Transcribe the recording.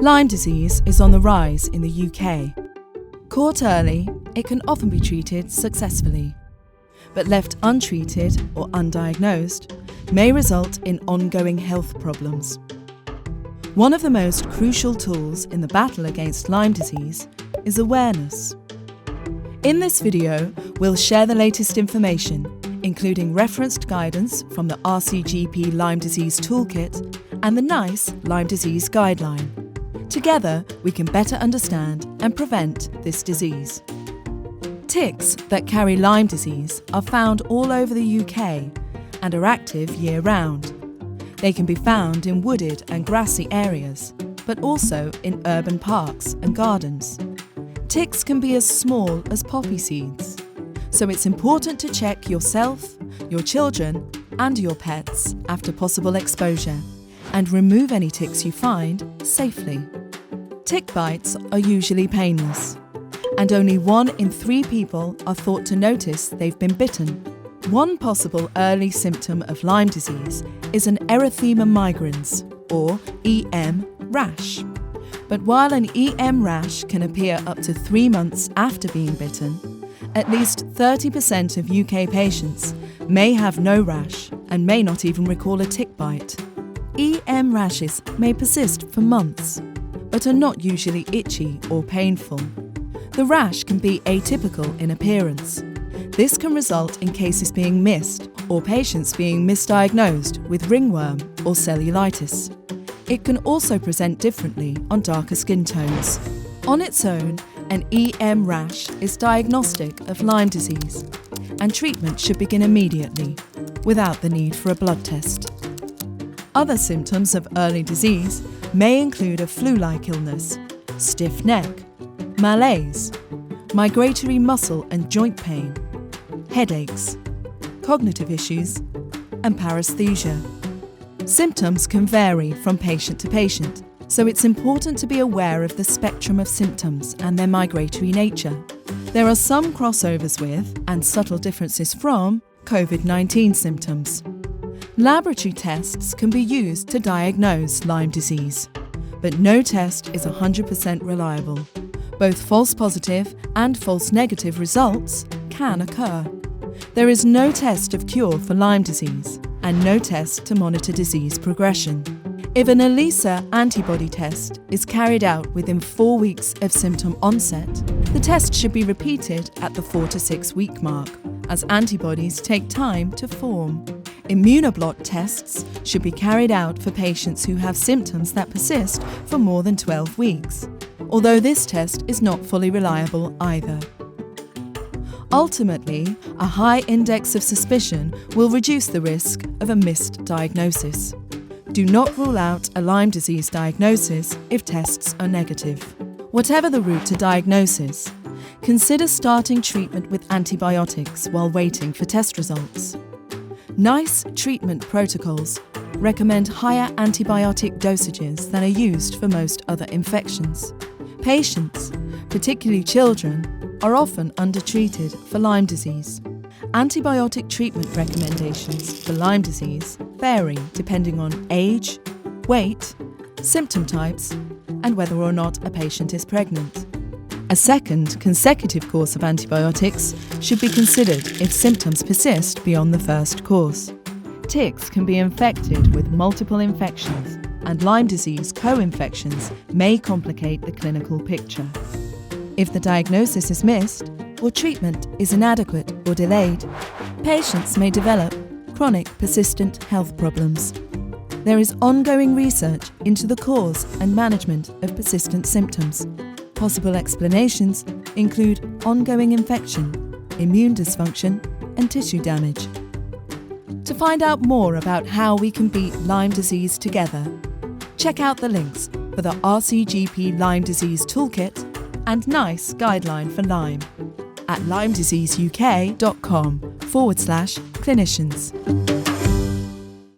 Lyme disease is on the rise in the UK. Caught early, it can often be treated successfully, but left untreated or undiagnosed may result in ongoing health problems. One of the most crucial tools in the battle against Lyme disease is awareness. In this video, we'll share the latest information, including referenced guidance from the RCGP Lyme Disease Toolkit and the NICE Lyme Disease Guideline. Together, we can better understand and prevent this disease. Ticks that carry Lyme disease are found all over the UK and are active year-round. They can be found in wooded and grassy areas, but also in urban parks and gardens. Ticks can be as small as poppy seeds, so it's important to check yourself, your children, and your pets after possible exposure, and remove any ticks you find safely. Tick bites are usually painless, and only 1 in 3 people are thought to notice they've been bitten. One possible early symptom of Lyme disease is an erythema migrans, or EM, rash. But while an EM rash can appear up to 3 months after being bitten, at least 30% of UK patients may have no rash and may not even recall a tick bite. EM rashes may persist for months, but are not usually itchy or painful. The rash can be atypical in appearance. This can result in cases being missed or patients being misdiagnosed with ringworm or cellulitis. It can also present differently on darker skin tones. On its own, an EM rash is diagnostic of Lyme disease, and treatment should begin immediately, without the need for a blood test. Other symptoms of early disease may include a flu-like illness, stiff neck, malaise, migratory muscle and joint pain, headaches, cognitive issues, and paresthesia. Symptoms can vary from patient to patient, so it's important to be aware of the spectrum of symptoms and their migratory nature. There are some crossovers with, and subtle differences from, COVID-19 symptoms. Laboratory tests can be used to diagnose Lyme disease, but no test is 100% reliable. Both false positive and false negative results can occur. There is no test of cure for Lyme disease and no test to monitor disease progression. If an ELISA antibody test is carried out within 4 weeks of symptom onset, the test should be repeated at the 4 to 6 week mark, as antibodies take time to form. Immunoblot tests should be carried out for patients who have symptoms that persist for more than 12 weeks, although this test is not fully reliable either. Ultimately, a high index of suspicion will reduce the risk of a missed diagnosis. Do not rule out a Lyme disease diagnosis if tests are negative. Whatever the route to diagnosis, consider starting treatment with antibiotics while waiting for test results. NICE treatment protocols recommend higher antibiotic dosages than are used for most other infections. Patients, particularly children, are often undertreated for Lyme disease. Antibiotic treatment recommendations for Lyme disease vary depending on age, weight, symptom types, and whether or not a patient is pregnant. A second consecutive course of antibiotics should be considered if symptoms persist beyond the first course. Ticks can be infected with multiple infections, and Lyme disease co-infections may complicate the clinical picture. If the diagnosis is missed, or treatment is inadequate or delayed, patients may develop chronic persistent health problems. There is ongoing research into the cause and management of persistent symptoms. Possible explanations include ongoing infection, immune dysfunction, and tissue damage. To find out more about how we can beat Lyme disease together, check out the links for the RCGP Lyme Disease Toolkit and NICE Guideline for Lyme at lymediseaseuk.com/clinicians.